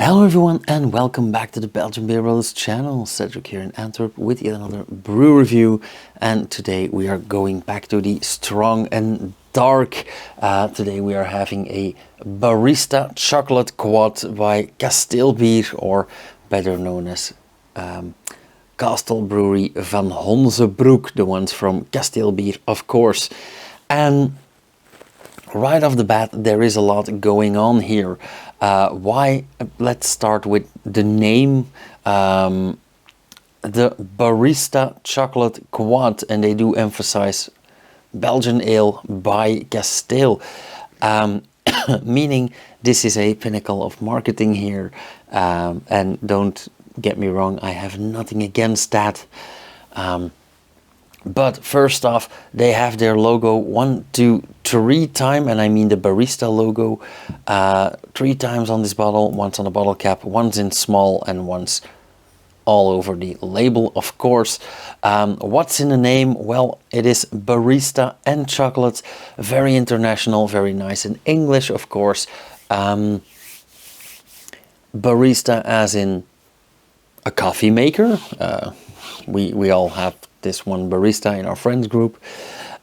Hello everyone and welcome back to the Belgian Beer Brothers channel. Cedric here in Antwerp with yet another brew review, and today we are going back to the strong and dark. Today we are having a Barista Chocolate Quad by Kasteelbier, or better known as Castle Brewery van Honsebrouck, the ones from Kasteelbier of course. And right off the bat, there is a lot going on here. Why? Let's start with the name. The Barista Chocolate Quad, and they do emphasize Belgian ale by Castile, meaning this is a pinnacle of marketing here. And don't get me wrong, I have nothing against that. But first off, they have their logo 1, 2, 3 times, and I mean the barista logo, 3 times on this bottle, once on the bottle cap, once in small, and once all over the label, of course. What's in the name? Well, it is barista and chocolate, very international, very nice in English, of course. Barista as in a coffee maker. We all have this one barista in our friends group.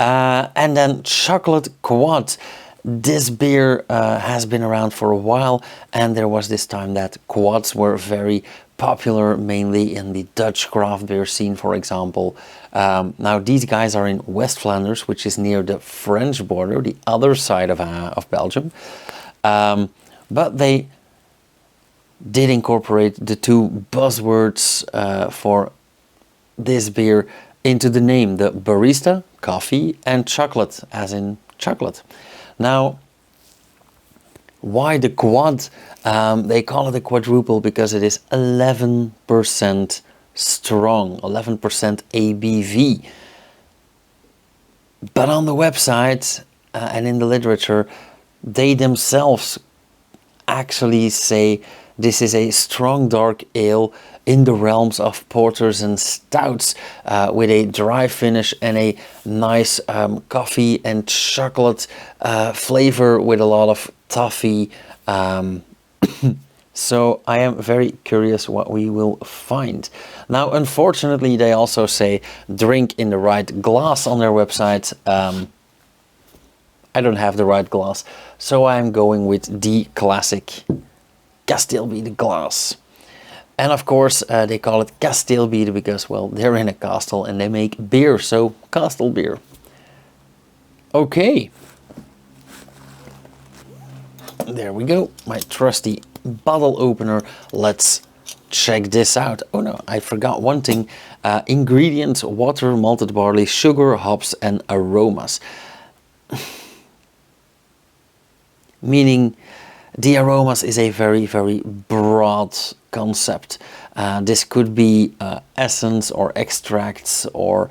And then Chocolate Quad. This beer has been around for a while, and there was this time that quads were very popular, mainly in the Dutch craft beer scene, for example. Now these guys are in West Flanders, which is near the French border, the other side of Belgium. But they did incorporate the two buzzwords for this beer into the name, the barista, coffee, and chocolate, as in chocolate. Now, why the quad? They call it a quadruple because it is 11% strong, 11% ABV. But on the website and in the literature, they themselves actually say this is a strong dark ale in the realms of porters and stouts, with a dry finish and a nice coffee and chocolate flavor with a lot of toffee. So I am very curious what we will find. Now, unfortunately, they also say drink in the right glass on their website. I don't have the right glass, so I'm going with the classic Kasteelbier glass. And of course, they call it Kasteelbier because, well, they're in a castle and they make beer, so castle beer. Okay. There we go, my trusty bottle opener. Let's check this out. Oh no, I forgot one thing. Ingredients: water, malted barley, sugar, hops, and aromas. Meaning, the aromas is a very, very broad concept. This could be essence or extracts or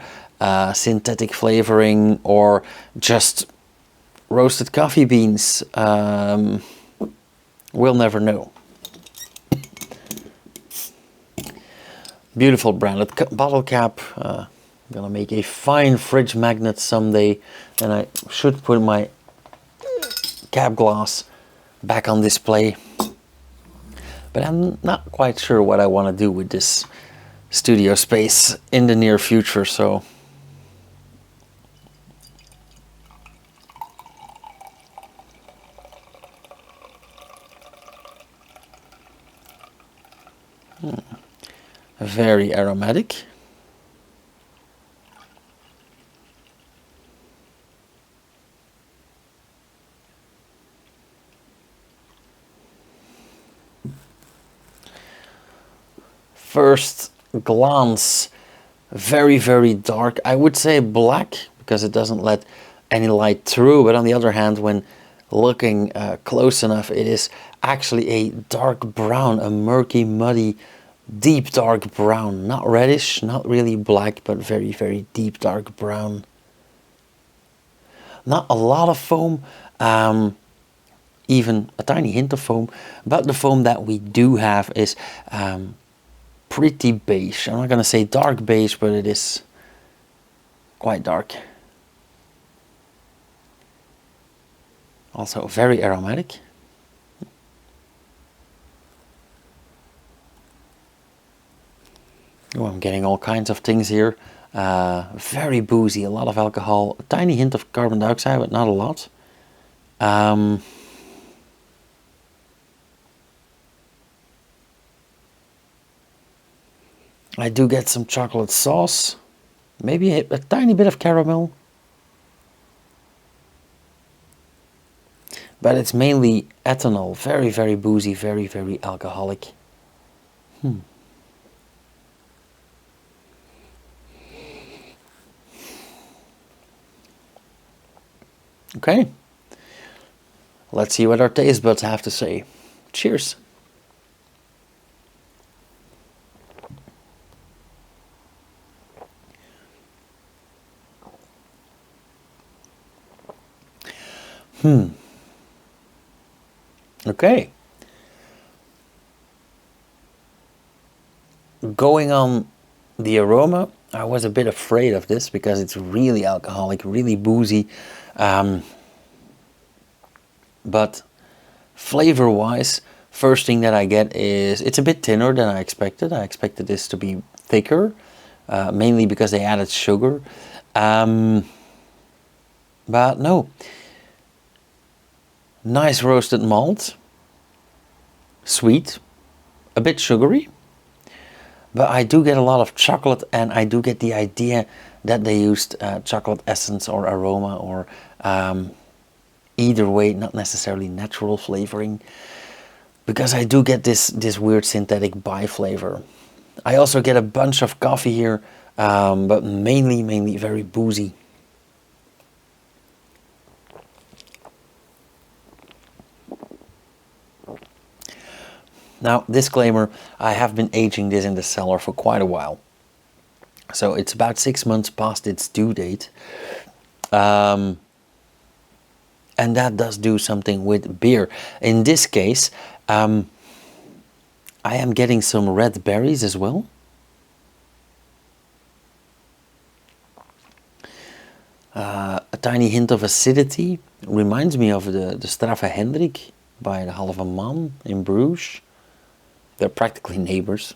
synthetic flavoring or just roasted coffee beans. We'll never know. Beautiful branded bottle cap. I'm gonna make a fine fridge magnet someday, and I should put my cap glass back on display. But I'm not quite sure what I want to do with this studio space in the near future, so very aromatic. First glance, very, very dark. I would say black because it doesn't let any light through, but on the other hand, when looking close enough, it is actually a dark brown, a murky, muddy, deep dark brown. Not reddish, not really black, but very, very deep dark brown. Not a lot of foam, even a tiny hint of foam, but the foam that we do have is pretty beige. I'm not going to say dark beige, but it is quite dark. Also very aromatic. Oh, I'm getting all kinds of things here. Very boozy, a lot of alcohol, a tiny hint of carbon dioxide, but not a lot. I do get some chocolate sauce, maybe a tiny bit of caramel. But it's mainly ethanol, very, very boozy, very, very alcoholic. Okay, let's see what our taste buds have to say. Cheers. Okay. Going on the aroma, I was a bit afraid of this because it's really alcoholic, really boozy. But flavor-wise, first thing that I get is it's a bit thinner than I expected. I expected this to be thicker, mainly because they added sugar. But no. Nice roasted malt, sweet, a bit sugary. But I do get a lot of chocolate, and I do get the idea that they used chocolate essence or aroma, or either way, not necessarily natural flavoring, because I do get this weird synthetic bi flavor. I also get a bunch of coffee here, but mainly very boozy. Now, disclaimer, I have been aging this in the cellar for quite a while. So it's about 6 months past its due date. And that does do something with beer. In this case, I am getting some red berries as well. A tiny hint of acidity. Reminds me of the Straffe Hendrik by the Halve Man in Bruges. They're practically neighbors.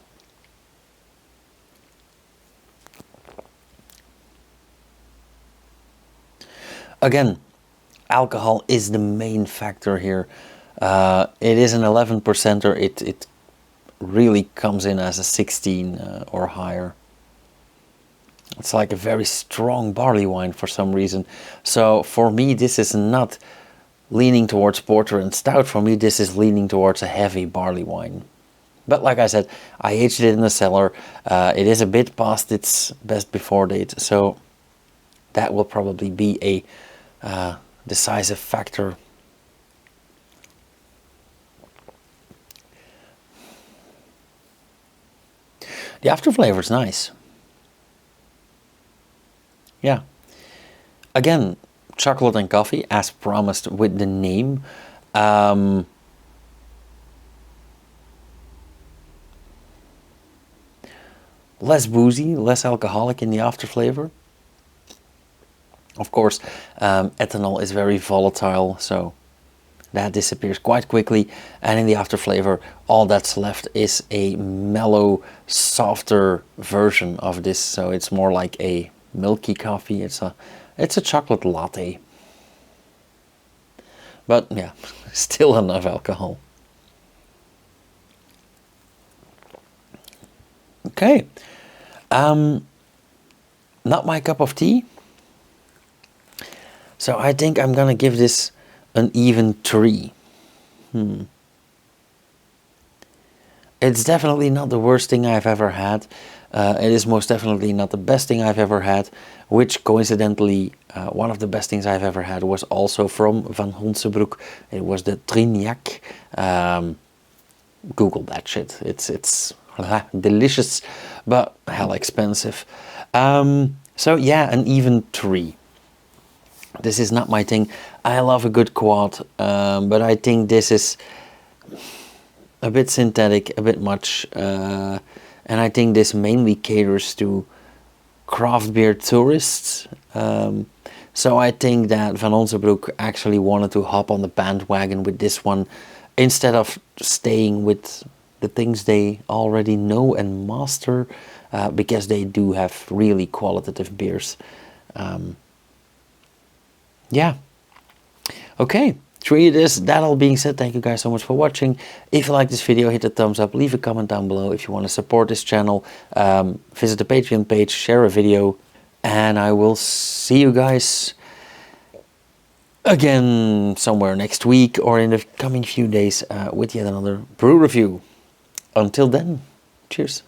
Again, alcohol is the main factor here. It is an 11%er. It really comes in as a 16 or higher. It's like a very strong barley wine for some reason. So for me, this is not leaning towards porter and stout. For me, this is leaning towards a heavy barley wine. But like I said, I aged it in the cellar. It is a bit past its best before date, so that will probably be a decisive factor. The after flavor is nice. Yeah. Again, chocolate and coffee, as promised with the name. Less boozy, less alcoholic in the after flavor. Of course, ethanol is very volatile, so that disappears quite quickly. And in the after flavor, all that's left is a mellow, softer version of this. So it's more like a milky coffee. It's a chocolate latte. But yeah, still enough alcohol. Okay. Not my cup of tea. So I think I'm gonna give this an even 3. It's definitely not the worst thing I've ever had. It is most definitely not the best thing I've ever had, which coincidentally, one of the best things I've ever had was also from Van Honsebrouck. It was the Trignac. Google that shit. It's delicious, but hell expensive. So yeah, an even 3. This is not my thing. I love a good quad, but I think this is a bit synthetic, a bit much, and I think this mainly caters to craft beer tourists. So I think that Van Honsebrouck actually wanted to hop on the bandwagon with this one instead of staying with the things they already know and master, because they do have really qualitative beers. Yeah. Okay. Through this, that all being said, thank you guys so much for watching. If you like this video, hit the thumbs up, leave a comment down below. If you want to support this channel, visit the Patreon page, share a video, and I will see you guys again somewhere next week or in the coming few days with yet another brew review. Until then, cheers.